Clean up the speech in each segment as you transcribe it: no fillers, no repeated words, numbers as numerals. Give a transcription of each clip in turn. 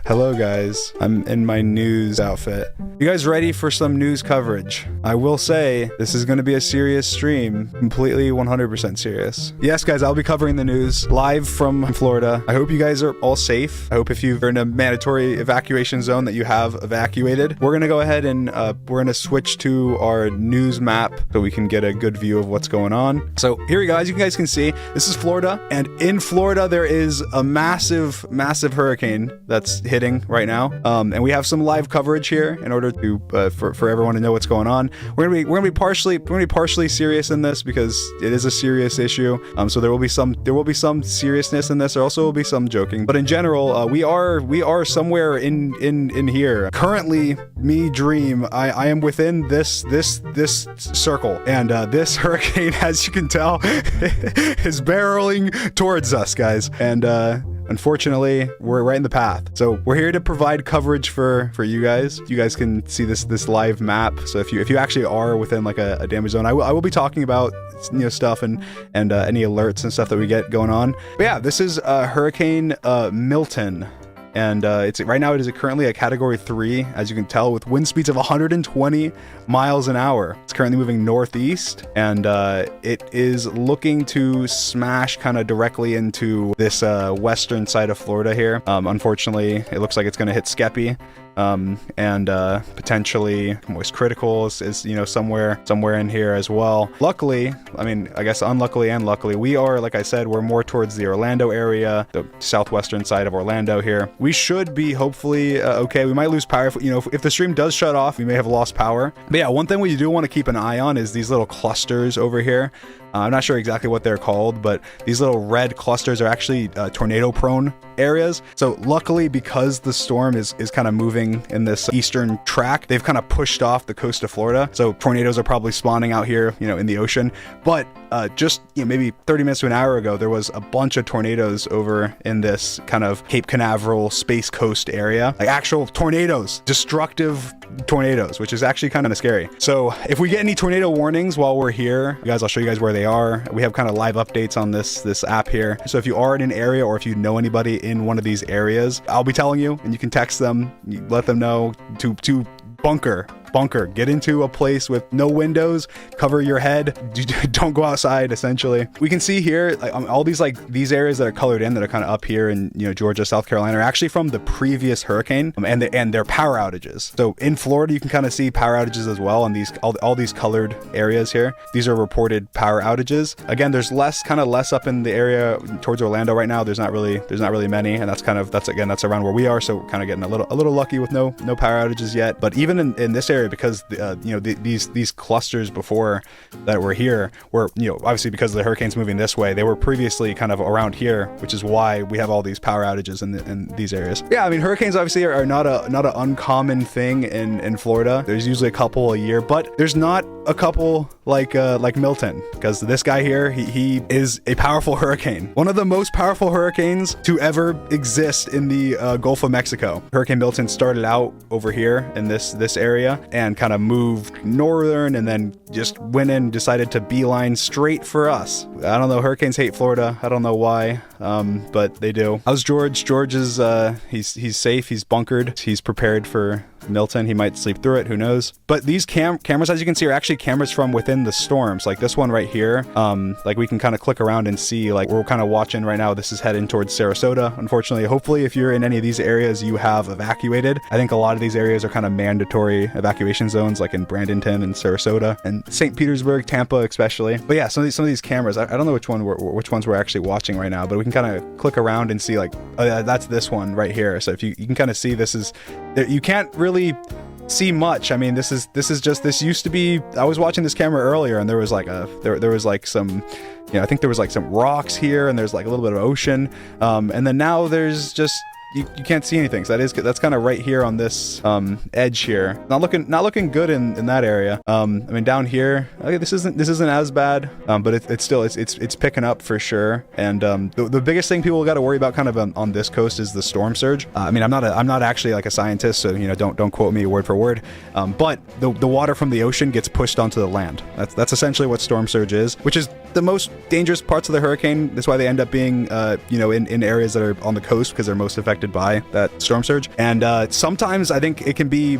Hello guys, I'm in my news outfit. You guys ready for some news coverage? I will say, this is gonna be a serious stream, completely 100% serious. Yes guys, I'll be covering the news live from Florida. I hope you guys are all safe. I hope if you're in a mandatory evacuation zone that you have evacuated. We're gonna go ahead and we're gonna switch to our news map so we can get a good view of what's going on. So here we go, as you guys can see, this is Florida, and in Florida there is a massive hurricane that's hitting right now, and we have some live coverage here in order to for everyone to know what's going on. We're gonna be partially serious in this because it is a serious issue. So there will be some seriousness in this. There also will be some joking, but in general, we are somewhere in here. Currently, me Dream, I am within this circle, and this hurricane, as you can tell, is barreling towards us, guys, and unfortunately, we're right in the path. So we're here to provide coverage for you guys. You guys can see this live map. So if you actually are within like a damage zone, I will be talking about stuff and any alerts and stuff that we get going on. But yeah, this is Hurricane Milton. And right now it is currently a category 3, as you can tell, with wind speeds of 120 miles an hour. It's currently moving northeast, and it is looking to smash kind of directly into this western side of Florida here. Unfortunately, it looks like it's going to hit Skeppy. And potentially Moist Critical is somewhere in here as well. Luckily, I mean, I guess unluckily and luckily, we are, like I said, we're more towards the Orlando area, the southwestern side of Orlando here. We should be hopefully okay. We might lose power if the stream does shut off. We may have lost power. But yeah, one thing we do want to keep an eye on is these little clusters over here. I'm not sure exactly what they're called, but these little red clusters are actually tornado-prone areas. So luckily, because the storm is kind of moving in this eastern track, they've kind of pushed off the coast of Florida. So tornadoes are probably spawning out here, in the ocean. But just maybe 30 minutes to an hour ago, there was a bunch of tornadoes over in this kind of Cape Canaveral Space Coast area, like actual tornadoes, destructive tornadoes, which is actually kind of scary. So if we get any tornado warnings while we're here, guys, I'll show you guys where they are. We have kind of live updates on this app here. So if you are in an area, or if you know anybody in one of these areas, I'll be telling you, and you can text them, let them know to bunker, get into a place with no windows, cover your head, don't go outside. Essentially, we can see here all these areas that are colored in, that are kind of up here in Georgia, South Carolina, are actually from the previous hurricane, and their power outages. So in Florida, you can kind of see power outages as well on these all these colored areas here. These are reported power outages. Again, there's less up in the area towards Orlando right now. There's not really many, and that's around where we are. So we're kind of getting a little lucky with no power outages yet. But even in this area, because these clusters before that were here were obviously, because the hurricane's moving this way, they were previously kind of around here, which is why we have all these power outages in these areas. Yeah, I mean, hurricanes obviously are not an uncommon thing in Florida. There's usually a couple a year, but there's not a couple like Milton, because this guy here, he is a powerful hurricane, one of the most powerful hurricanes to ever exist in the Gulf of Mexico. Hurricane Milton started out over here in this area and kind of moved northern, and then just went in, decided to beeline straight for us. I don't know, hurricanes hate Florida. I don't know why, but they do. How's George? George is he's safe, he's bunkered, he's prepared for Milton. He might sleep through it, who knows. But these cameras, as you can see, are actually cameras from within the storms. Like this one right here, like we can kind of click around and see, like we're kind of watching right now, this is heading towards Sarasota. Unfortunately, hopefully if you're in any of these areas, you have evacuated. I think a lot of these areas are kind of mandatory evacuation zones, like in Bradenton and Sarasota and St. Petersburg, Tampa especially. But yeah, some of these cameras, I don't know which ones we're actually watching right now, but we can kind of click around and see, like, oh yeah, that's this one right here. So if you can kind of see, this is, you can't really see much. I mean, this used to be, I was watching this camera earlier, and there was like some, I think there was like some rocks here, and there's like a little bit of ocean, and then now there's just, you can't see anything. So that's kind of right here on this edge here. Not looking good in that area. I mean, down here, okay, this isn't as bad, but it's still picking up for sure. And the biggest thing people got to worry about kind of on this coast is the storm surge. I mean, I'm not actually like a scientist, so don't quote me word for word. But the water from the ocean gets pushed onto the land. That's essentially what storm surge is, which is the most dangerous parts of the hurricane. That's why they end up being in areas that are on the coast, because they're most affected affected by that storm surge. And sometimes I think it can be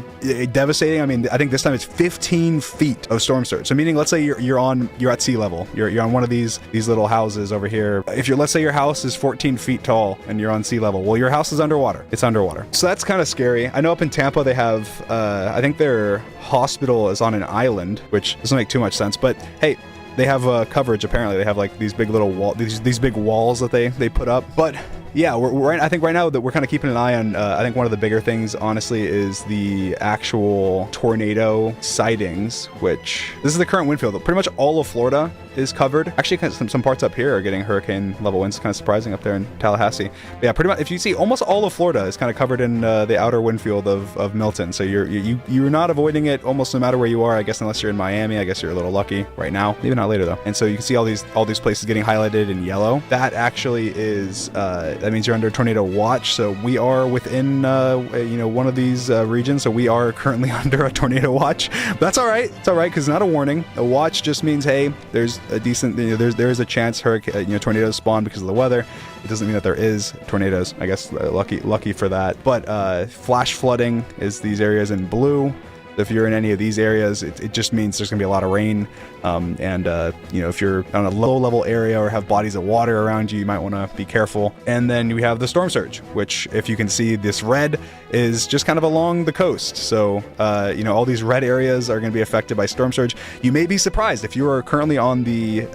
devastating. I mean, I think this time it's 15 feet of storm surge. So meaning, let's say you're at sea level. You're on one of these little houses over here. If let's say your house is 14 feet tall and you're on sea level, well, your house is underwater. It's underwater. So that's kind of scary. I know up in Tampa they have, I think their hospital is on an island, which doesn't make too much sense. But hey, they have coverage. Apparently, they have like these big little these big walls that they put up. But yeah, I think right now that we're kind of keeping an eye on. I think one of the bigger things, honestly, is the actual tornado sightings. Which this is the current wind field. Pretty much all of Florida is covered. Actually, some parts up here are getting hurricane level winds. Kind of surprising up there in Tallahassee. But yeah, pretty much. If you see, almost all of Florida is kind of covered in the outer wind field of Milton. So you're not avoiding it almost no matter where you are. I guess unless you're in Miami. I guess you're a little lucky right now. Maybe not later though. And so you can see all these places getting highlighted in yellow. That actually is. That means you're under tornado watch. So we are within, one of these regions. So we are currently under a tornado watch. That's all right. It's all right because it's not a warning. A watch just means, hey, there's a decent, there is a chance tornadoes spawn because of the weather. It doesn't mean that there is tornadoes. I guess lucky for that. But flash flooding is these areas in blue. If you're in any of these areas, it just means there's gonna be a lot of rain. If you're on a low level area or have bodies of water around you, you might want to be careful. And then we have the storm surge, which, if you can see, this red is just kind of along the coast. So all these red areas are going to be affected by storm surge. You may be surprised if you are currently on the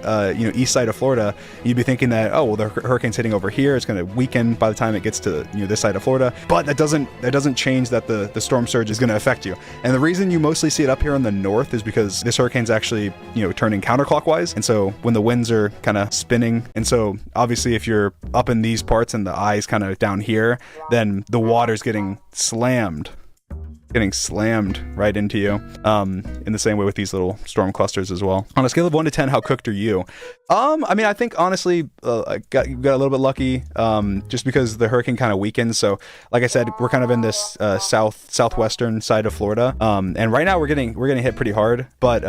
east side of Florida. You'd be thinking that, oh well, the hurricane's hitting over here. It's going to weaken by the time it gets to this side of Florida. But that doesn't change that the storm surge is going to affect you. And the reason you mostly see it up here in the north is because this hurricane's actually turning counterclockwise, and so when the winds are kind of spinning, and so obviously if you're up in these parts and the eye's kind of down here, then the water's getting slammed right into you, in the same way with these little storm clusters as well. On a scale of 1 to 10, how cooked are you? I think honestly, I got a little bit lucky, just because the hurricane kind of weakened. So like I said, we're kind of in this southwestern side of Florida, and right now we're getting hit pretty hard. But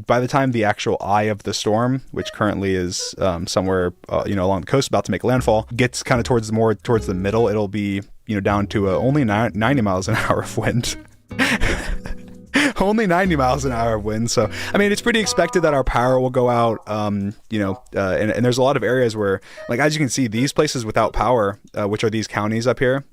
by the time the actual eye of the storm, which currently is somewhere along the coast, about to make landfall, gets kind of towards the middle, it'll be down to only 90 miles an hour of wind. Only 90 miles an hour of wind. So, I mean, it's pretty expected that our power will go out, and there's a lot of areas where, like, as you can see, these places without power, which are these counties up here,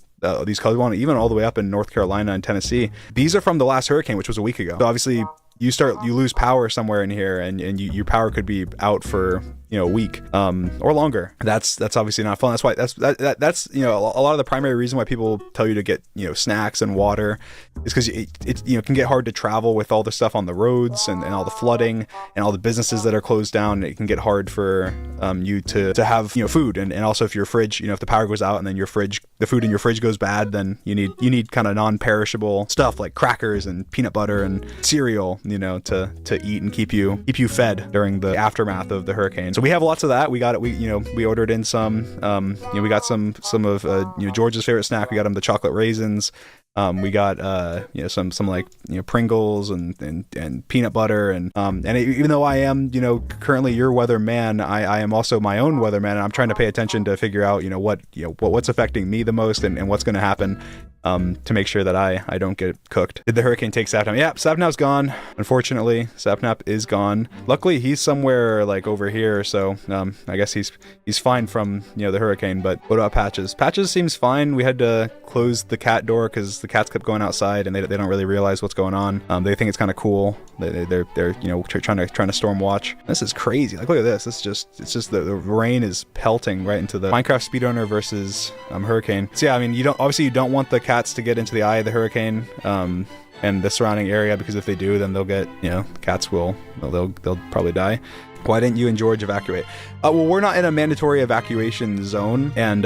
these colored ones, even all the way up in North Carolina and Tennessee, these are from the last hurricane, which was a week ago. So obviously you lose power somewhere in here, and your power could be out for a week or longer. That's obviously not fun. That's why that's a lot of the primary reason why people tell you to get snacks and water is because it can get hard to travel with all the stuff on the roads and all the flooding and all the businesses that are closed down. It can get hard for you to have food, and also if your fridge, if the power goes out and then the food in your fridge goes bad, then you need kind of non-perishable stuff like crackers and peanut butter and cereal to eat and keep you fed during the aftermath of the hurricane. So we have lots of that. We ordered in some. We got some of George's favorite snack. We got him the chocolate raisins. We got some like Pringles and peanut butter and even though I am currently your weatherman, I am also my own weatherman, and I'm trying to pay attention to figure out what's affecting me the most and what's going to happen to make sure that I don't get cooked. Did the hurricane take Sapnap? Yeah, Sapnap's gone. Unfortunately, Sapnap is gone. Luckily, he's somewhere like over here, so I guess he's fine from the hurricane. But what about Patches? Patches seems fine. We had to close the cat door because the cats kept going outside, and they don't really realize what's going on. They think it's kind of cool. They're trying to storm watch. This is crazy. Like, look at this. It's just the rain is pelting right into the Minecraft speedrunner versus Hurricane. So yeah, I mean, you don't want the cats to get into the eye of the hurricane and the surrounding area, because if they do, then they'll get they'll probably die. Why didn't you and George evacuate? Well, we're not in a mandatory evacuation zone, and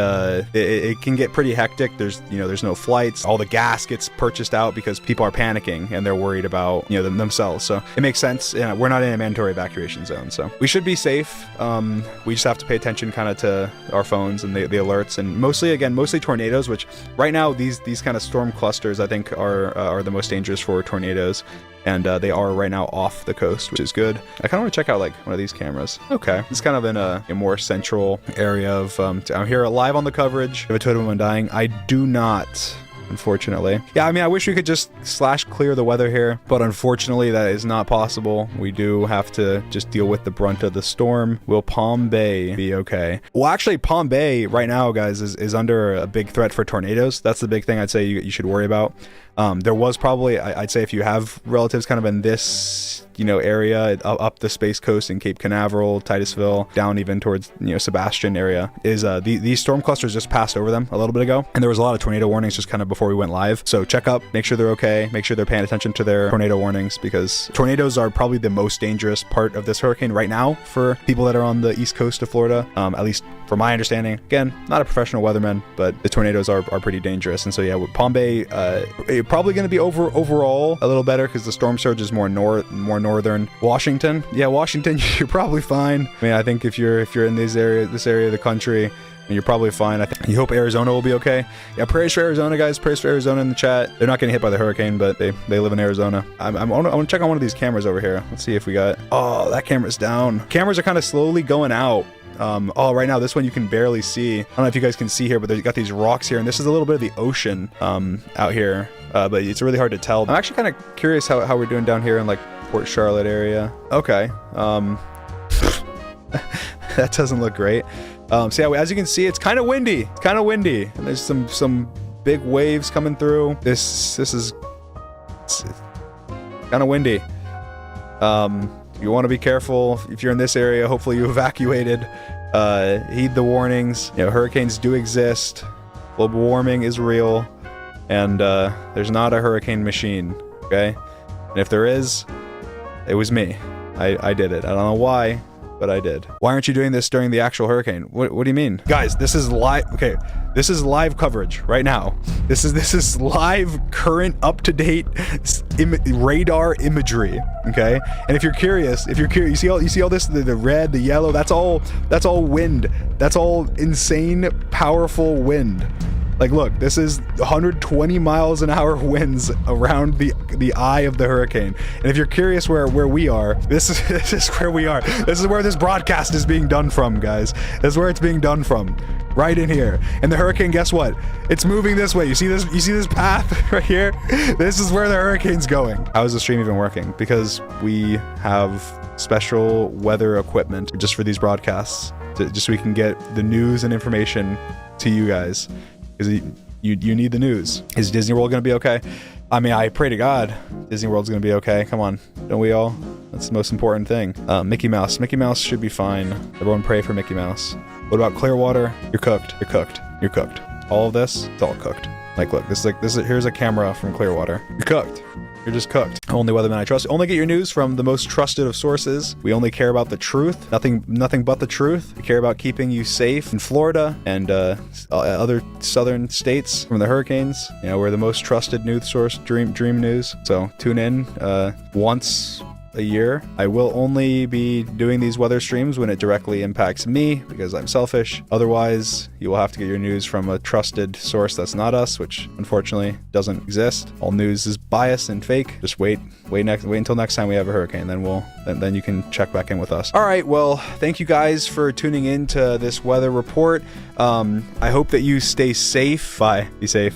it can get pretty hectic. There's no flights. All the gas gets purchased out because people are panicking and they're worried about themselves. So it makes sense. We're not in a mandatory evacuation zone, so we should be safe. We just have to pay attention kind of to our phones and the alerts, and mostly tornadoes. Which right now these kind of storm clusters I think are the most dangerous for tornadoes. and they are right now off the coast, which is good. I kind of want to check out like one of these cameras. Okay, it's kind of in a more central area of I'm here live on the coverage of a totem undying. I do not, unfortunately. Yeah, I mean, I wish we could just /clear the weather here, but unfortunately that is not possible. We do have to just deal with the brunt of the storm. Will Palm Bay be okay? Well, actually, Palm Bay right now, guys, is under a big threat for tornadoes. That's the big thing I'd say you should worry about. There was probably, I'd say if you have relatives kind of in this, area up the Space Coast in Cape Canaveral, Titusville, down even towards, Sebastian area, is these storm clusters just passed over them a little bit ago. And there was a lot of tornado warnings just kind of before we went live. So check up, make sure they're okay, make sure they're paying attention to their tornado warnings, because tornadoes are probably the most dangerous part of this hurricane right now for people that are on the east coast of Florida, at least from my understanding. Again, not a professional weatherman, but the tornadoes are pretty dangerous. And so yeah, with Palm Bay, probably going to be overall a little better because the storm surge is more northern. Washington, yeah, Washington, you're probably fine. I mean, I think if you're in this area of the country, you're probably fine. I think you hope Arizona will be okay. Yeah, praise for Arizona, guys. Praise for Arizona in the chat. They're not getting hit by the hurricane, but they live in Arizona. I want to check on one of these cameras over here. Let's see if we got. Oh, that camera's down. Cameras are kind of slowly going out. Right now this one you can barely see. I don't know if you guys can see here, but they've got these rocks here, and this is a little bit of the ocean out here, but it's really hard to tell. I'm actually kind of curious how we're doing down here in like Port Charlotte area. Okay, that doesn't look great. So yeah, as you can see, it's kind of windy. And there's some big waves coming through. This is kind of windy. You want to be careful if you're in this area. Hopefully you evacuated. Heed the warnings. Hurricanes do exist. Global warming is real, and there's not a hurricane machine. Okay, and if there is, it was me. I did it. I don't know why, but I did. Why aren't you doing this during the actual hurricane? What do you mean? Guys, this is live. Okay, this is live coverage right now. This is live, current, up-to-date radar imagery. Okay, and if you're curious, you see all this, the red, the yellow, that's all wind. That's all insane, powerful wind. Like, look, this is 120 miles an hour winds around the eye of the hurricane. And if you're curious where we are, this is where we are. This is where this broadcast is being done from, guys. This is where it's being done from. Right in here. And the hurricane, guess what? It's moving this way. You see this path right here? This is where the hurricane's going. How is the stream even working? Because we have special weather equipment just for these broadcasts, just so we can get the news and information to you guys. Because you need the news. Is Disney World going to be okay? I mean, I pray to God Disney World's going to be okay. Come on. Don't we all? That's the most important thing. Mickey Mouse. Mickey Mouse should be fine. Everyone pray for Mickey Mouse. What about Clearwater? You're cooked. You're cooked. You're cooked. All of this, it's all cooked. Like, look, here's a camera from Clearwater. You're cooked. You're just cooked. Only weatherman I trust. Only get your news from the most trusted of sources. We only care about the truth. Nothing but the truth. We care about keeping you safe in Florida and other southern states from the hurricanes. We're the most trusted news source, Dream News. So tune in once a year. I will only be doing these weather streams when it directly impacts me, because I'm selfish. Otherwise, you will have to get your news from a trusted source that's not us, which unfortunately doesn't exist. All news is biased and fake. Just wait until next time we have a hurricane, then you can check back in with us. All right, well, thank you guys for tuning in to this weather report. I hope that you stay safe. Bye. Be safe.